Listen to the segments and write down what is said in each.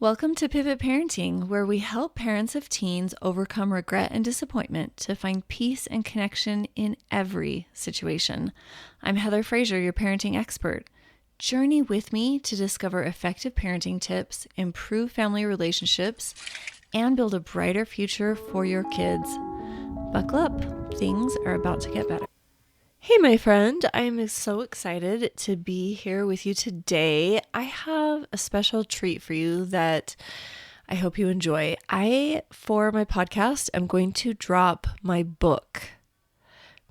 Welcome to Pivot Parenting, where we help parents of teens overcome regret and disappointment to find peace and connection in every situation. I'm Heather Frazier, your parenting expert. Journey with me to discover effective parenting tips, improve family relationships, and build a brighter future for your kids. Buckle up, things are about to get better. Hey, my friend, I'm so excited to be here with you today. I have a special treat for you that I hope you enjoy. For my podcast, I'm going to drop my book,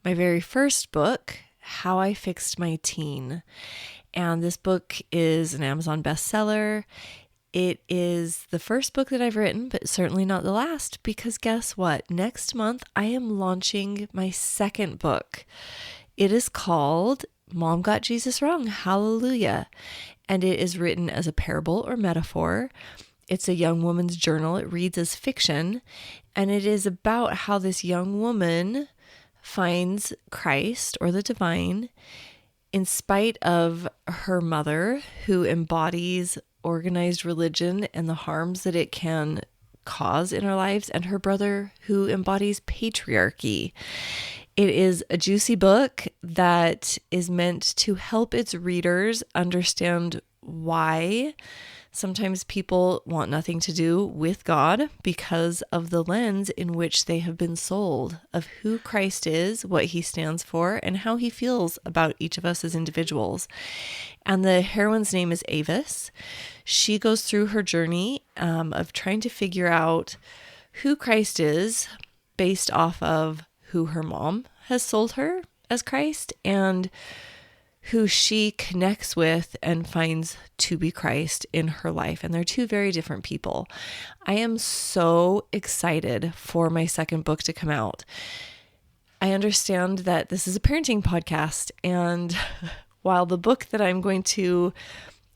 my very first book, How I Fixed My Teen. And this book is an Amazon bestseller. It is the first book that I've written, but certainly not the last, because guess what? Next month, I am launching my second book. It is called Mom Got Jesus Wrong, Hallelujah. And it is written as a parable or metaphor. It's a young woman's journal. It reads as fiction. And it is about how this young woman finds Christ or the divine in spite of her mother, who embodies organized religion and the harms that it can cause in our lives, and her brother, who embodies patriarchy. It is a juicy book that is meant to help its readers understand why sometimes people want nothing to do with God because of the lens in which they have been sold of who Christ is, what he stands for, and how he feels about each of us as individuals. And the heroine's name is Avis. She goes through her journey of trying to figure out who Christ is based off of who her mom has sold her as Christ and who she connects with and finds to be Christ in her life. And they're two very different people. I am so excited for my second book to come out. I understand that this is a parenting podcast, and while the book that I'm going to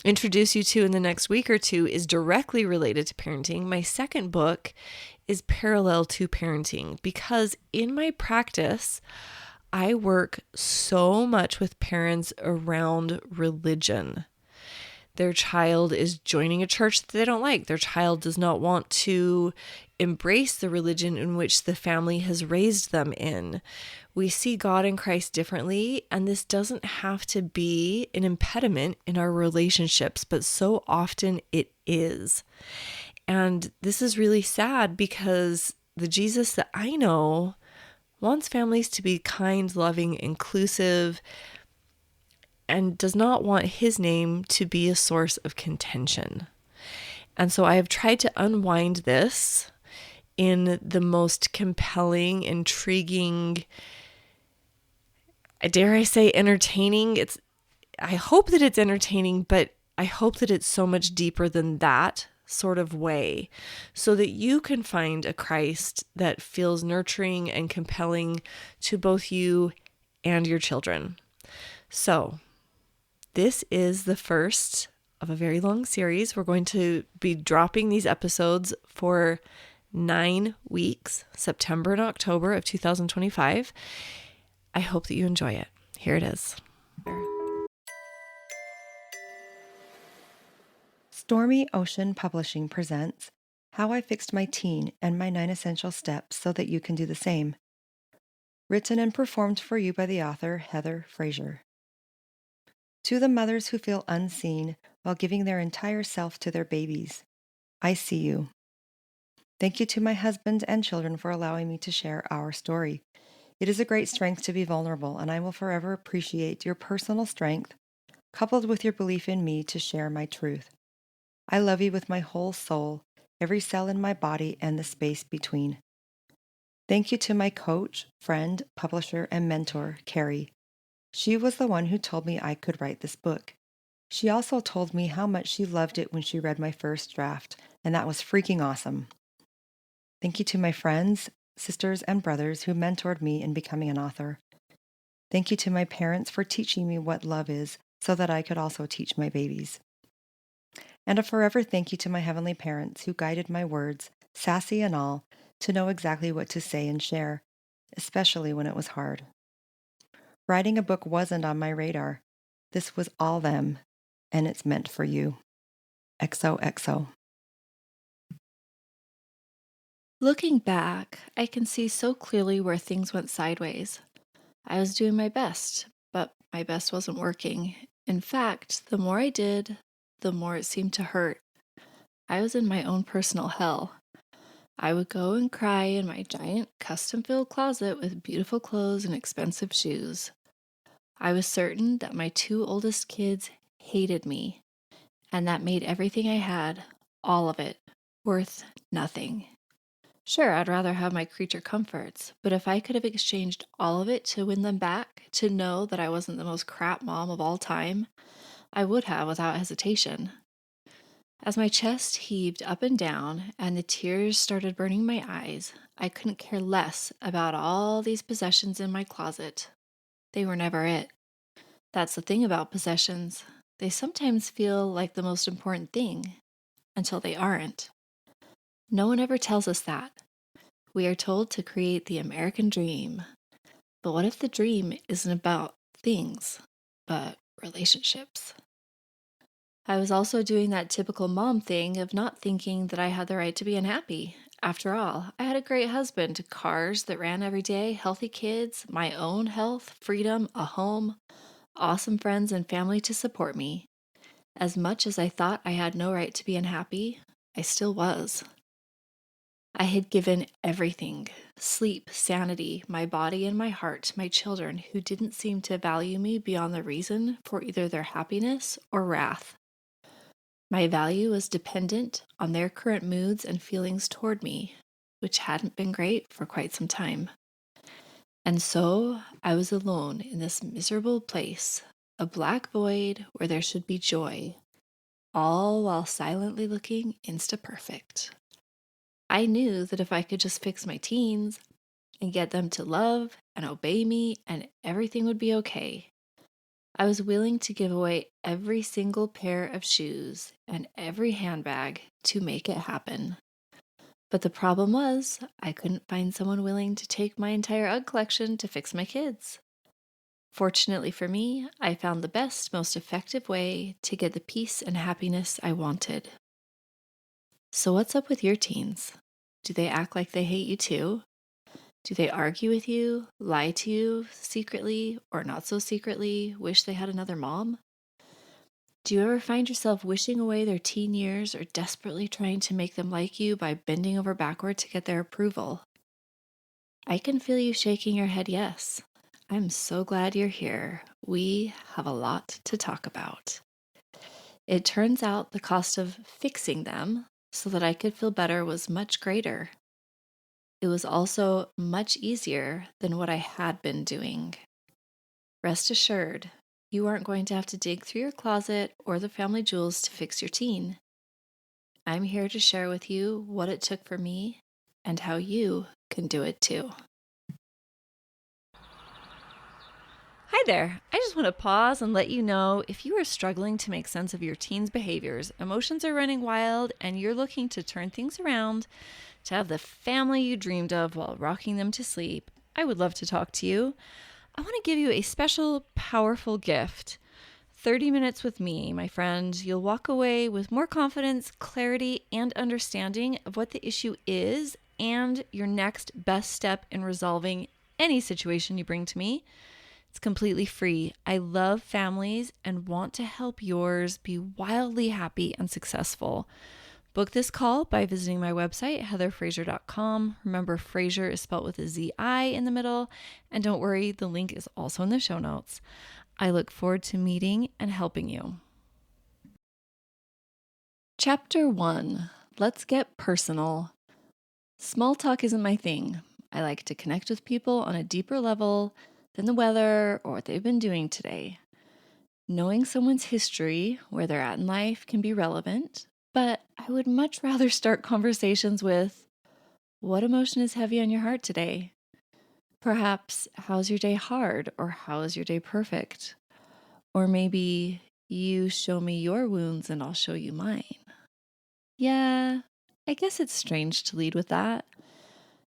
introduce you to in the next week or two is directly related to parenting, my second book is parallel to parenting, because in my practice, I work so much with parents around religion. Their child is joining a church that they don't like. Their child does not want to embrace the religion in which the family has raised them in. We see God and Christ differently, and this doesn't have to be an impediment in our relationships, but so often it is. And this is really sad because the Jesus that I know wants families to be kind, loving, inclusive, and does not want his name to be a source of contention. And so I have tried to unwind this in the most compelling, intriguing, dare I say entertaining. I hope that it's entertaining, but I hope that it's so much deeper than that sort of way, so that you can find a Christ that feels nurturing and compelling to both you and your children. So this is the first of a very long series. We're going to be dropping these episodes for 9 weeks, September and October of 2025. I hope that you enjoy it. Here it is. Stormy Ocean Publishing presents How I Fixed My Teen and My 9 Essential Steps so that you can do the same. Written and performed for you by the author, Heather Frazier. To the mothers who feel unseen while giving their entire self to their babies, I see you. Thank you to my husband and children for allowing me to share our story. It is a great strength to be vulnerable, and I will forever appreciate your personal strength, coupled with your belief in me to share my truth. I love you with my whole soul, every cell in my body, and the space between. Thank you to my coach, friend, publisher, and mentor, Carrie. She was the one who told me I could write this book. She also told me how much she loved it when she read my first draft, and that was freaking awesome. Thank you to my friends, sisters, and brothers who mentored me in becoming an author. Thank you to my parents for teaching me what love is so that I could also teach my babies. And a forever thank you to my heavenly parents who guided my words, sassy and all, to know exactly what to say and share, especially when it was hard. Writing a book wasn't on my radar. This was all them, and it's meant for you. XOXO. Looking back, I can see so clearly where things went sideways. I was doing my best, but my best wasn't working. In fact, the more I did, the more it seemed to hurt. I was in my own personal hell. I would go and cry in my giant custom filled closet with beautiful clothes and expensive shoes. I was certain that my two oldest kids hated me, and that made everything I had, all of it, worth nothing. Sure, I'd rather have my creature comforts, but if I could have exchanged all of it to win them back, to know that I wasn't the most crap mom of all time, I would have without hesitation. As my chest heaved up and down and the tears started burning my eyes, I couldn't care less about all these possessions in my closet. They were never it. That's the thing about possessions. They sometimes feel like the most important thing until they aren't. No one ever tells us that. We are told to create the American dream. But what if the dream isn't about things, but relationships? I was also doing that typical mom thing of not thinking that I had the right to be unhappy. After all, I had a great husband, cars that ran every day, healthy kids, my own health, freedom, a home, awesome friends and family to support me. As much as I thought I had no right to be unhappy, I still was. I had given everything: sleep, sanity, my body and my heart to my children who didn't seem to value me beyond the reason for either their happiness or wrath. My value was dependent on their current moods and feelings toward me, which hadn't been great for quite some time. And so I was alone in this miserable place, a black void where there should be joy, all while silently looking insta-perfect. I knew that if I could just fix my teens and get them to love and obey me, and everything would be okay. I was willing to give away every single pair of shoes and every handbag to make it happen. But the problem was, I couldn't find someone willing to take my entire UGG collection to fix my kids. Fortunately for me, I found the best, most effective way to get the peace and happiness I wanted. So, what's up with your teens? Do they act like they hate you too? Do they argue with you, lie to you secretly or not so secretly, wish they had another mom? Do you ever find yourself wishing away their teen years or desperately trying to make them like you by bending over backward to get their approval? I can feel you shaking your head yes. I'm so glad you're here. We have a lot to talk about. It turns out the cost of fixing them so that I could feel better was much greater. It was also much easier than what I had been doing. Rest assured, you aren't going to have to dig through your closet or the family jewels to fix your teen. I'm here to share with you what it took for me and how you can do it too. Hi there. I just want to pause and let you know if you are struggling to make sense of your teen's behaviors, emotions are running wild, and you're looking to turn things around to have the family you dreamed of while rocking them to sleep, I would love to talk to you. I want to give you a special, powerful gift. 30 minutes with me, my friend. You'll walk away with more confidence, clarity, and understanding of what the issue is and your next best step in resolving any situation you bring to me. It's completely free. I love families and want to help yours be wildly happy and successful. Book this call by visiting my website, heatherfrazier.com. Remember, Frazier is spelled with a Z-I in the middle. And don't worry, the link is also in the show notes. I look forward to meeting and helping you. Chapter 1. Let's get personal. Small talk isn't my thing. I like to connect with people on a deeper level than the weather or what they've been doing today. Knowing someone's history, where they're at in life, can be relevant, but I would much rather start conversations with, what emotion is heavy on your heart today? Perhaps, how's your day hard, or how is your day perfect? Or maybe, you show me your wounds and I'll show you mine. Yeah, I guess it's strange to lead with that.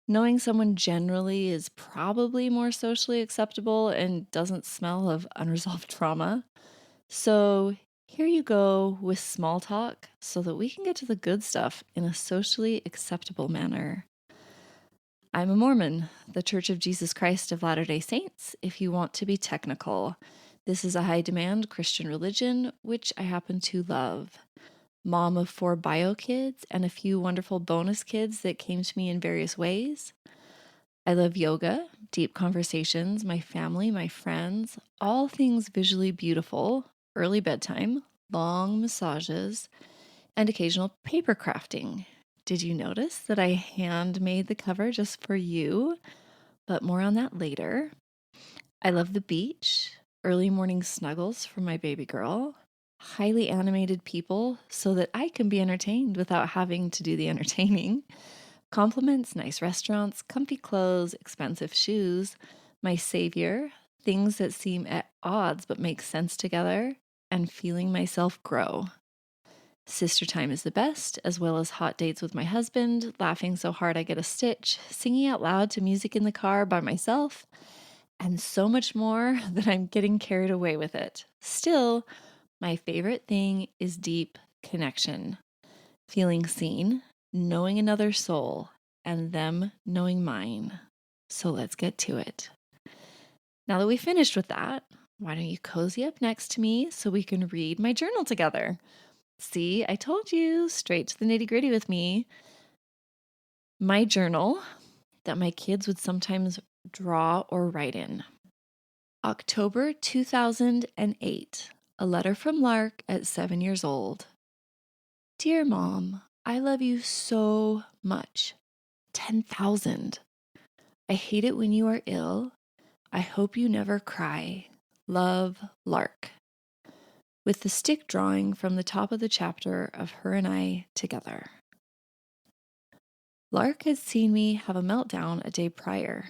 Knowing someone generally is probably more socially acceptable and doesn't smell of unresolved trauma. So here you go with small talk so that we can get to the good stuff in a socially acceptable manner. I'm a Mormon, the Church of Jesus Christ of Latter-day Saints, if you want to be technical. This is a high-demand Christian religion, which I happen to love. Mom of 4 bio kids and a few wonderful bonus kids that came to me in various ways. I love yoga, deep conversations, my family, my friends, all things visually beautiful, early bedtime, long massages, and occasional paper crafting. Did you notice that I handmade the cover just for you? But more on that later. I love the beach, early morning snuggles for my baby girl, highly animated people so that I can be entertained without having to do the entertaining, compliments, nice restaurants, comfy clothes, expensive shoes, my savior, things that seem at odds but make sense together, and feeling myself grow. Sister time is the best, as well as hot dates with my husband, laughing so hard I get a stitch, singing out loud to music in the car by myself, and so much more that I'm getting carried away with it. Still, my favorite thing is deep connection, feeling seen, knowing another soul, and them knowing mine. So let's get to it. Now that we finished with that, why don't you cozy up next to me so we can read my journal together? See, I told you, straight to the nitty-gritty with me. My journal that my kids would sometimes draw or write in. October 2008, a letter from Lark at 7 years old. Dear Mom, I love you so much. 10,000. I hate it when you are ill. I hope you never cry. Love, Lark. With the stick drawing from the top of the chapter of her and I together. Lark had seen me have a meltdown a day prior.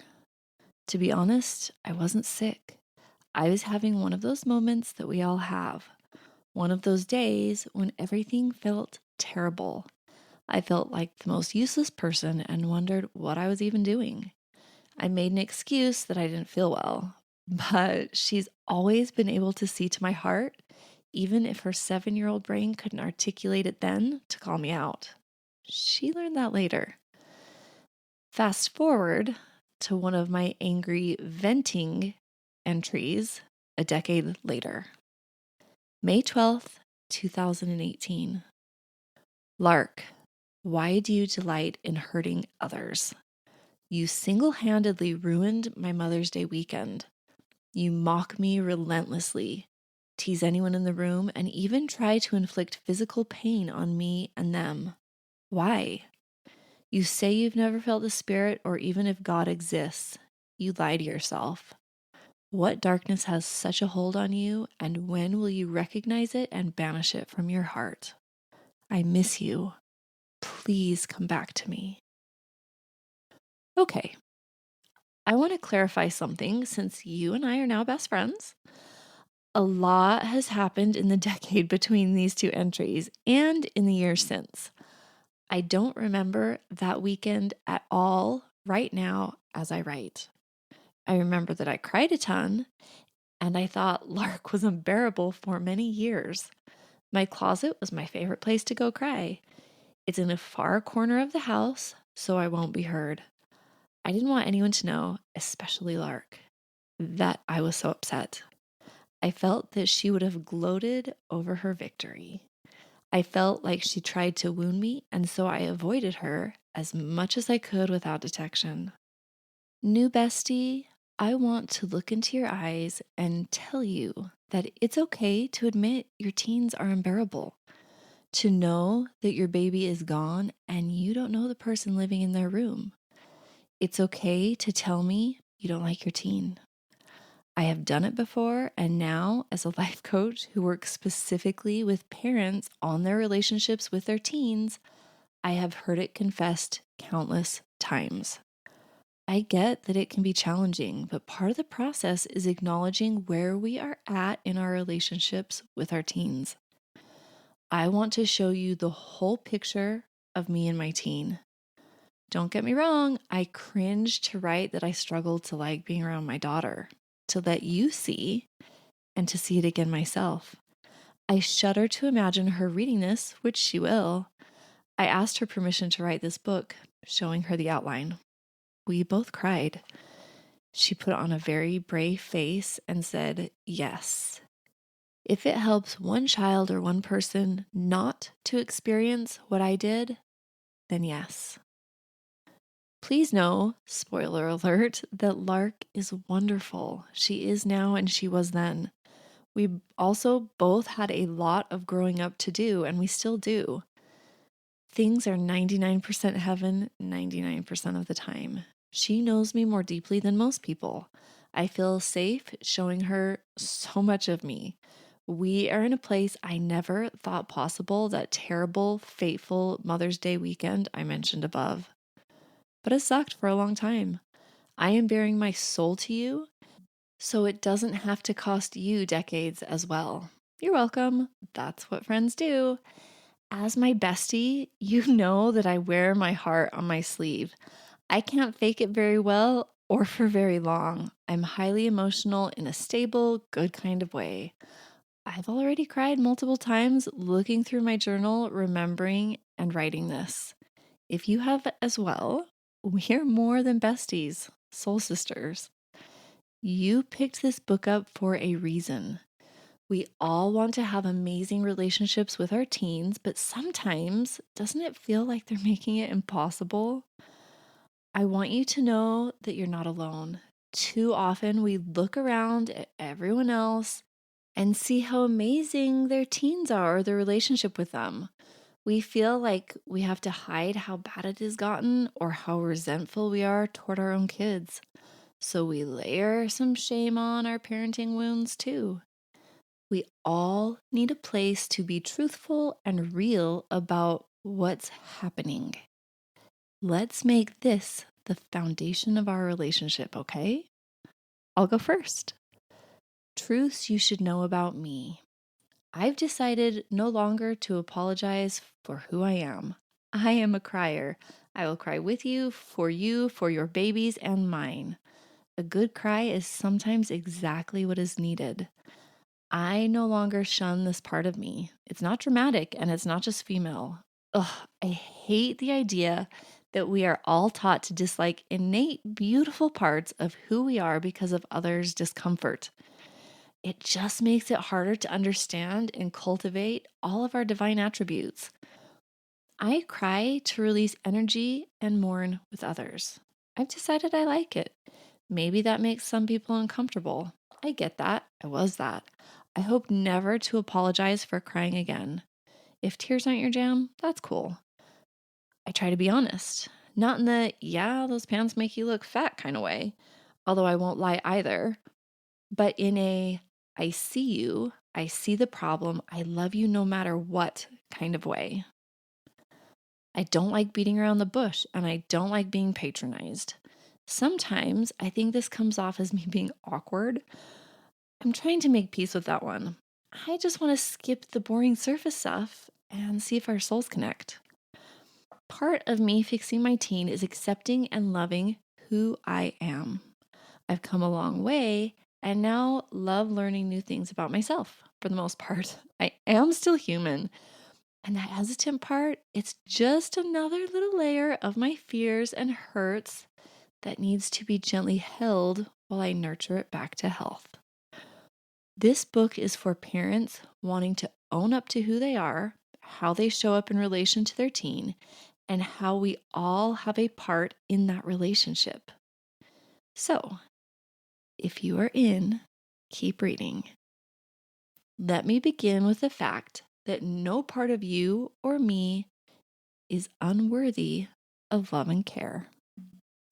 To be honest, I wasn't sick. I was having one of those moments that we all have. One of those days when everything felt terrible. I felt like the most useless person and wondered what I was even doing. I made an excuse that I didn't feel well, but she's always been able to see to my heart, even if her 7-year-old brain couldn't articulate it then to call me out. She learned that later. Fast forward to one of my angry venting entries a decade later. May 12th, 2018. Lark, why do you delight in hurting others? You single-handedly ruined my Mother's Day weekend. You mock me relentlessly, tease anyone in the room, and even try to inflict physical pain on me and them. Why? You say you've never felt the Spirit or even if God exists. You lie to yourself. What darkness has such a hold on you, and when will you recognize it and banish it from your heart? I miss you. Please come back to me. Okay, I want to clarify something since you and I are now best friends. A lot has happened in the decade between these two entries and in the years since. I don't remember that weekend at all right now as I write. I remember that I cried a ton and I thought Lark was unbearable for many years. My closet was my favorite place to go cry. It's in a far corner of the house, so I won't be heard. I didn't want anyone to know, especially Lark, that I was so upset. I felt that she would have gloated over her victory. I felt like she tried to wound me, and so I avoided her as much as I could without detection. New bestie, I want to look into your eyes and tell you that it's okay to admit your teens are unbearable. To know that your baby is gone and you don't know the person living in their room. It's okay to tell me you don't like your teen. I have done it before, and now, as a life coach who works specifically with parents on their relationships with their teens, I have heard it confessed countless times. I get that it can be challenging, but part of the process is acknowledging where we are at in our relationships with our teens. I want to show you the whole picture of me and my teen. Don't get me wrong, I cringe to write that I struggled to like being around my daughter, to let you see, and to see it again myself. I shudder to imagine her reading this, which she will. I asked her permission to write this book, showing her the outline. We both cried. She put on a very brave face and said, "Yes. If it helps one child or one person not to experience what I did, then yes." Please know, spoiler alert, that Lark is wonderful. She is now and she was then. We also both had a lot of growing up to do, and we still do. Things are 99% heaven 99% of the time. She knows me more deeply than most people. I feel safe showing her so much of me. We are in a place I never thought possible, that terrible, fateful Mother's Day weekend I mentioned above. But it sucked for a long time. I am bearing my soul to you, so it doesn't have to cost you decades as well. You're welcome. That's what friends do. As my bestie, you know that I wear my heart on my sleeve. I can't fake it very well or for very long. I'm highly emotional in a stable, good kind of way. I've already cried multiple times looking through my journal, remembering and writing this. If you have as well, we're more than besties, soul sisters. You picked this book up for a reason. We all want to have amazing relationships with our teens, but sometimes doesn't it feel like they're making it impossible? I want you to know that you're not alone. Too often we look around at everyone else and see how amazing their teens are or their relationship with them. We feel like we have to hide how bad it has gotten or how resentful we are toward our own kids. So we layer some shame on our parenting wounds too. We all need a place to be truthful and real about what's happening. Let's make this the foundation of our relationship, okay? I'll go first. Truths you should know about me. I've decided no longer to apologize for who I am. I am a crier. I will cry with you, for your babies, and mine. A good cry is sometimes exactly what is needed. I no longer shun this part of me. It's not dramatic and it's not just female. Ugh, I hate the idea that we are all taught to dislike innate, beautiful parts of who we are because of others' discomfort. It just makes it harder to understand and cultivate all of our divine attributes. I cry to release energy and mourn with others. I've decided I like it. Maybe that makes some people uncomfortable. I get that. I was that. I hope never to apologize for crying again. If tears aren't your jam, that's cool. I try to be honest, not in the, yeah, those pants make you look fat kind of way, although I won't lie either, but in a, I see you, I see the problem, I love you no matter what kind of way. I don't like beating around the bush and I don't like being patronized. Sometimes I think this comes off as me being awkward. I'm trying to make peace with that one. I just want to skip the boring surface stuff and see if our souls connect. Part of me fixing my teen is accepting and loving who I am. I've come a long way and now love learning new things about myself for the most part. I am still human. And that hesitant part, it's just another little layer of my fears and hurts that needs to be gently held while I nurture it back to health. This book is for parents wanting to own up to who they are, how they show up in relation to their teen, and how we all have a part in that relationship. So, if you are in, keep reading. Let me begin with the fact that no part of you or me is unworthy of love and care.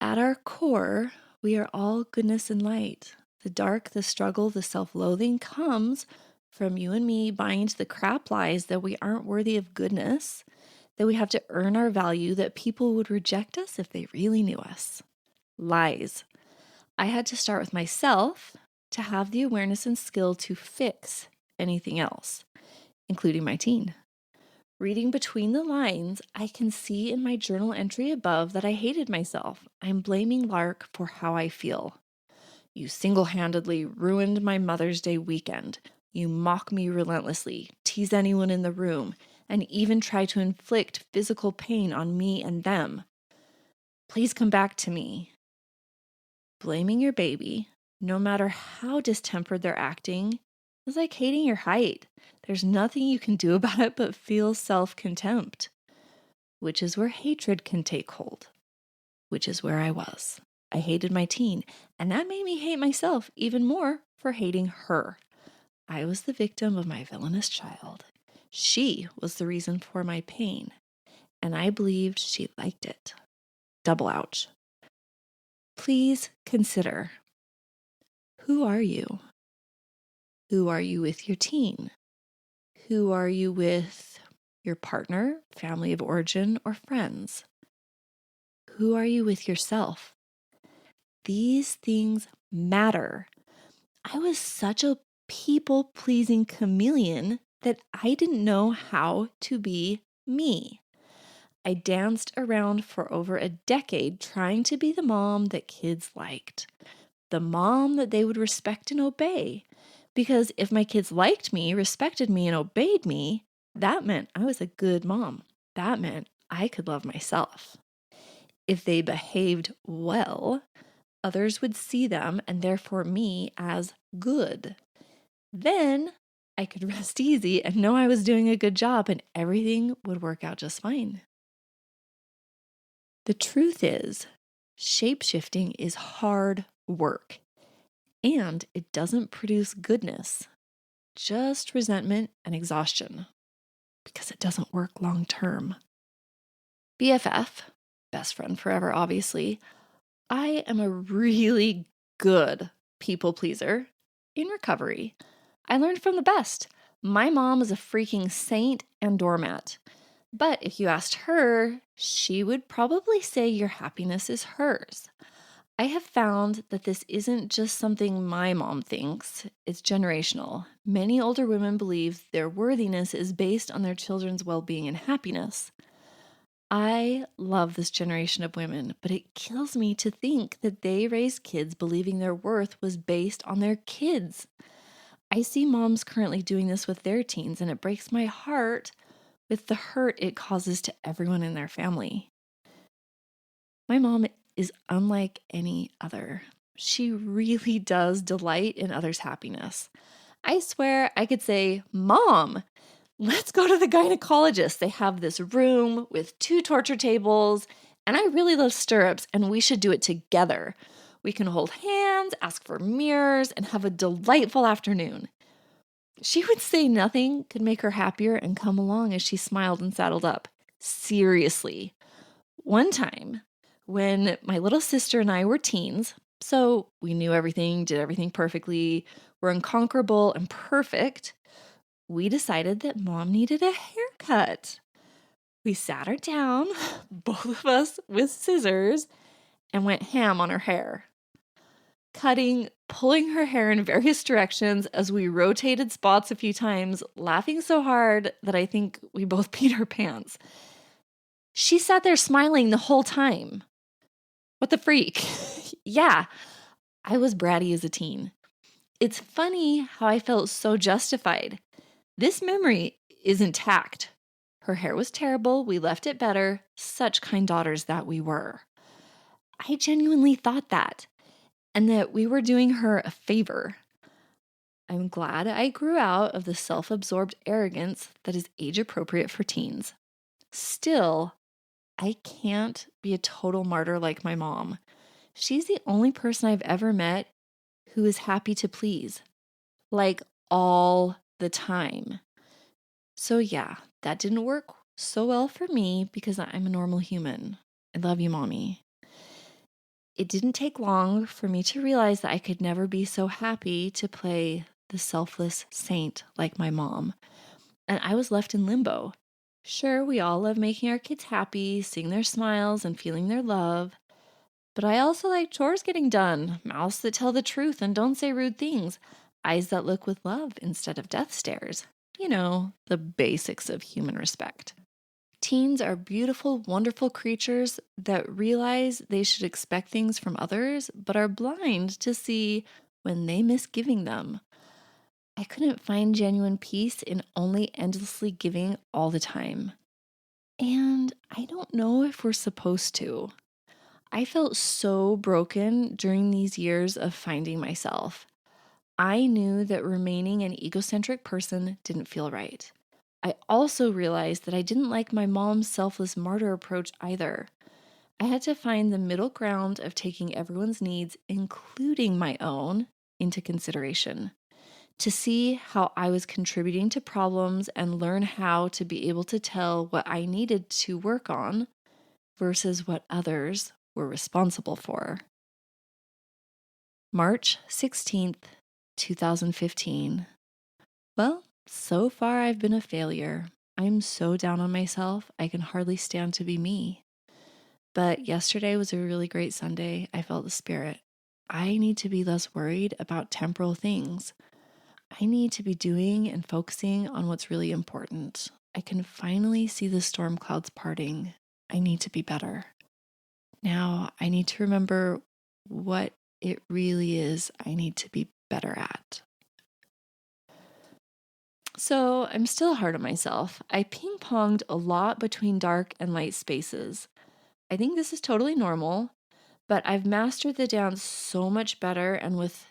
At our core, we are all goodness and light. The dark, the struggle, the self-loathing comes from you and me buying into the crap lies that we aren't worthy of goodness, that we have to earn our value, that people would reject us if they really knew us. Lies. I had to start with myself to have the awareness and skill to fix anything else, including my teen. Reading between the lines, I can see in my journal entry above that I hated myself. I'm blaming Lark for how I feel. You single-handedly ruined my Mother's Day weekend. You mock me relentlessly, tease anyone in the room, and even try to inflict physical pain on me and them. Please come back to me. blaming your baby, no matter how distempered they're acting, is like hating your height. There's nothing you can do about it but feel self-contempt, which is where hatred can take hold, which is where I was. I hated my teen, and that made me hate myself even more for hating her. I was the victim of my villainous child. She was the reason for my pain, and I believed she liked it. Double ouch. Please consider, who are you? Who are you with your teen? Who are you with your partner, family of origin, or friends? Who are you with yourself? These things matter. I was such a people-pleasing chameleon that I didn't know how to be me. I danced around for over a decade trying to be the mom that kids liked, the mom that they would respect and obey. Because if my kids liked me, respected me, and obeyed me, that meant I was a good mom. That meant I could love myself. If they behaved well, others would see them and therefore me as good. Then I could rest easy and know I was doing a good job and everything would work out just fine. The truth is, shape-shifting is hard work and it doesn't produce goodness, just resentment and exhaustion because it doesn't work long term. BFF, best friend forever, obviously, I am a really good people pleaser in recovery. I learned from the best. My mom is a freaking saint and doormat. But if you asked her, she would probably say your happiness is hers. I have found that this isn't just something my mom thinks, it's generational. Many older women believe their worthiness is based on their children's well-being and happiness. I love this generation of women, but it kills me to think that they raised kids believing their worth was based on their kids. I see moms currently doing this with their teens, and it breaks my heart with the hurt it causes to everyone in their family. My mom is unlike any other. She really does delight in others' happiness. I swear I could say, "Mom, let's go to the gynecologist. They have this room with 2 torture tables, and I really love stirrups, and we should do it together. We can hold hands, ask for mirrors, and have a delightful afternoon." She would say nothing could make her happier and come along as she smiled and saddled up. Seriously. One time, when my little sister and I were teens, so we knew everything, did everything perfectly, were unconquerable and perfect, we decided that mom needed a haircut. We sat her down, both of us with scissors, and went ham on her hair. Cutting, pulling her hair in various directions as we rotated spots a few times, laughing so hard that I think we both peed our pants. She sat there smiling the whole time. What the freak? Yeah, I was bratty as a teen. It's funny how I felt so justified. This memory is intact. Her hair was terrible. We left it better. Such kind daughters that we were. I genuinely thought that, and that we were doing her a favor. I'm glad I grew out of the self-absorbed arrogance that is age-appropriate for teens. Still, I can't be a total martyr like my mom. She's the only person I've ever met who is happy to please, like all the time. So yeah, that didn't work so well for me because I'm a normal human. I love you, Mommy. It didn't take long for me to realize that I could never be so happy to play the selfless saint like my mom. And I was left in limbo. Sure, we all love making our kids happy, seeing their smiles and feeling their love. But I also like chores getting done, mouths that tell the truth and don't say rude things, eyes that look with love instead of death stares. You know, the basics of human respect. Teens are beautiful, wonderful creatures that realize they should expect things from others, but are blind to see when they miss giving them. I couldn't find genuine peace in only endlessly giving all the time. And I don't know if we're supposed to. I felt so broken during these years of finding myself. I knew that remaining an egocentric person didn't feel right. I also realized that I didn't like my mom's selfless martyr approach either. I had to find the middle ground of taking everyone's needs, including my own, into consideration to see how I was contributing to problems and learn how to be able to tell what I needed to work on versus what others were responsible for. March 16th, 2015. Well, so far I've been a failure. I'm so down on myself, I can hardly stand to be me. But yesterday was a really great Sunday. I felt the spirit. I need to be less worried about temporal things. I need to be doing and focusing on what's really important. I can finally see the storm clouds parting. I need to be better. Now I need to remember what it really is I need to be better at. So I'm still hard on myself. I ping-ponged a lot between dark and light spaces. I think this is totally normal, but I've mastered the dance so much better and with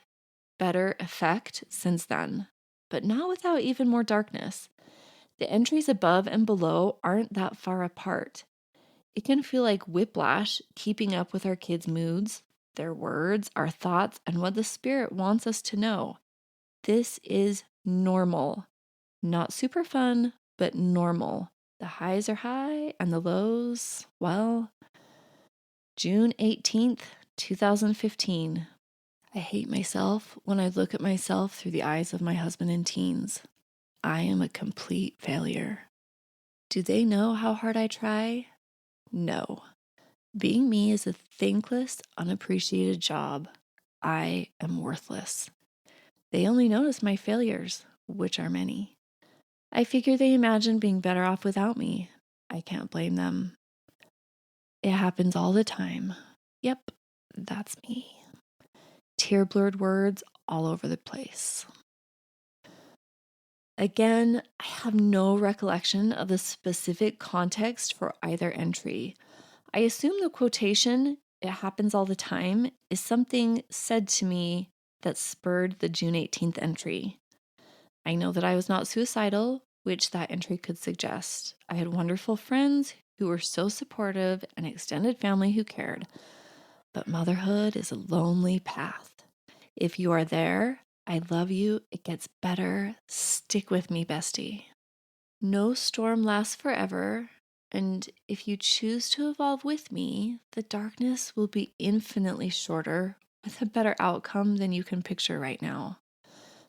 better effect since then, but not without even more darkness. The entries above and below aren't that far apart. It can feel like whiplash keeping up with our kids' moods, their words, our thoughts, and what the spirit wants us to know. This is normal. Not super fun, but normal. The highs are high and the lows, well, June 18th, 2015. I hate myself when I look at myself through the eyes of my husband and teens. I am a complete failure. Do they know how hard I try? No. Being me is a thankless, unappreciated job. I am worthless. They only notice my failures, which are many. I figure they imagine being better off without me. I can't blame them. It happens all the time. Yep, that's me. Tear-blurred words all over the place. Again, I have no recollection of the specific context for either entry. I assume the quotation, "it happens all the time," is something said to me that spurred the June 18th entry. I know that I was not suicidal, which that entry could suggest. I had wonderful friends who were so supportive and extended family who cared. But motherhood is a lonely path. If you are there, I love you. It gets better. Stick with me, bestie. No storm lasts forever. And if you choose to evolve with me, the darkness will be infinitely shorter with a better outcome than you can picture right now.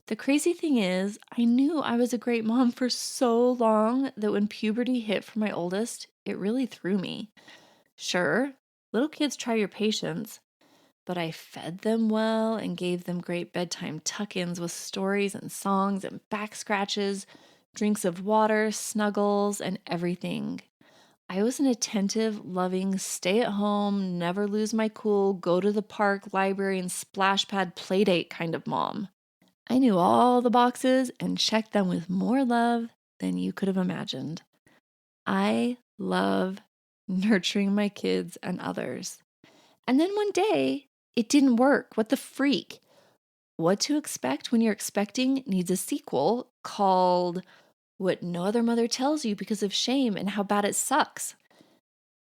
The crazy thing is, I knew I was a great mom for so long that when puberty hit for my oldest, it really threw me. Sure, little kids try your patience, but I fed them well and gave them great bedtime tuck-ins with stories and songs and back scratches, drinks of water, snuggles, and everything. I was an attentive, loving, stay at home, never lose my cool, go to the park, library, and splash pad playdate kind of mom. I knew all the boxes and checked them with more love than you could have imagined. I love nurturing my kids and others. And then one day, it didn't work. What the freak? What to Expect When You're Expecting needs a sequel called What No Other Mother Tells You Because of Shame and How Bad It Sucks.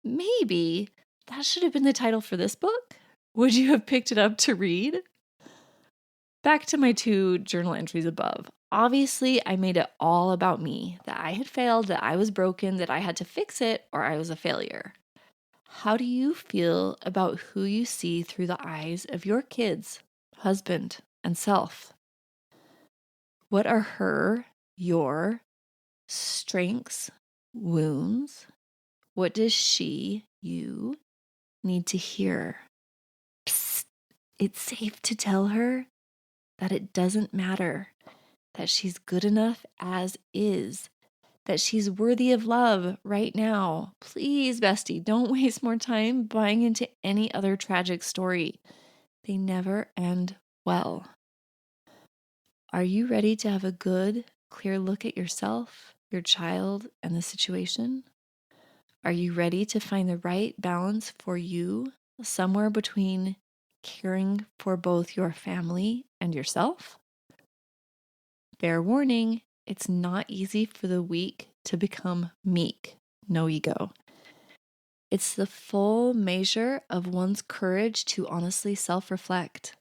Maybe that should have been the title for this book. Would you have picked it up to read? Back to my 2 journal entries above. Obviously, I made it all about me, that I had failed, that I was broken, that I had to fix it, or I was a failure. How do you feel about who you see through the eyes of your kids, husband, and self? What are your strengths, wounds? What does you need to hear? Psst, it's safe to tell her that it doesn't matter, that she's good enough as is, that she's worthy of love right now. Please, bestie, don't waste more time buying into any other tragic story. They never end well. Are you ready to have a good, clear look at yourself, your child, and the situation? Are you ready to find the right balance for you somewhere between caring for both your family and yourself. Fair warning, it's not easy for the weak to become meek, no ego. It's the full measure of one's courage to honestly self-reflect.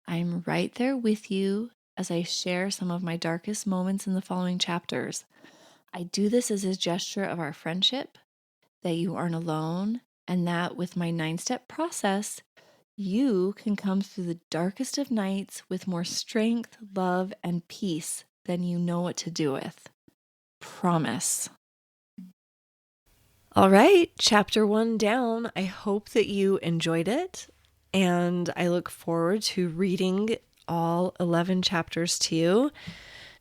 I'm right there with you as I share some of my darkest moments in the following chapters. I do this as a gesture of our friendship, that you aren't alone, and that with my 9-step process, you can come through the darkest of nights with more strength, love, and peace than you know what to do with. Promise. All right, chapter 1 down. I hope that you enjoyed it, and I look forward to reading all 11 chapters to you.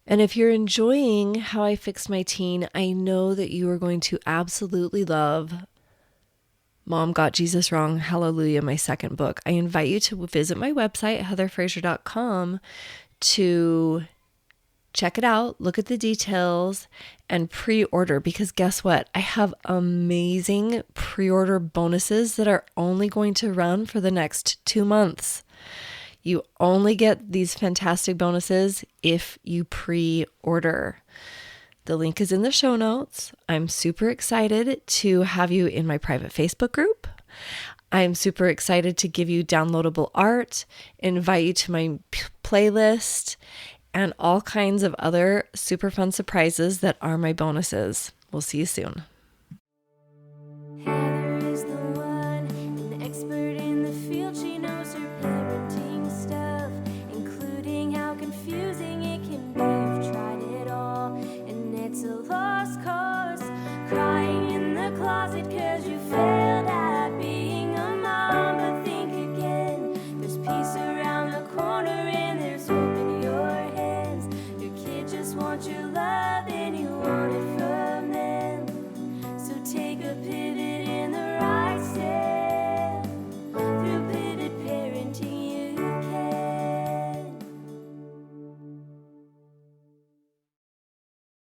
And if you're enjoying How I Fixed My Teen, I know that you are going to absolutely love Mom Got Jesus Wrong, Hallelujah, my second book. I invite you to visit my website, heatherfraser.com, to check it out, look at the details, and pre-order, because guess what? I have amazing pre-order bonuses that are only going to run for the next 2 months. You only get these fantastic bonuses if you pre-order. The link is in the show notes. I'm super excited to have you in my private Facebook group. I'm super excited to give you downloadable art, invite you to my playlist, and all kinds of other super fun surprises that are my bonuses. We'll see you soon. Heather is the one, an expert in the field. She knows her parenting stuff, including how confusing it can be. You've tried it all, and it's a lost cause. Crying in the closet 'cause you failed at being a mom. But think again, there's peace around the corner and there's hope in your hands. Your kid just wants your love and you want it from them. So take a picture.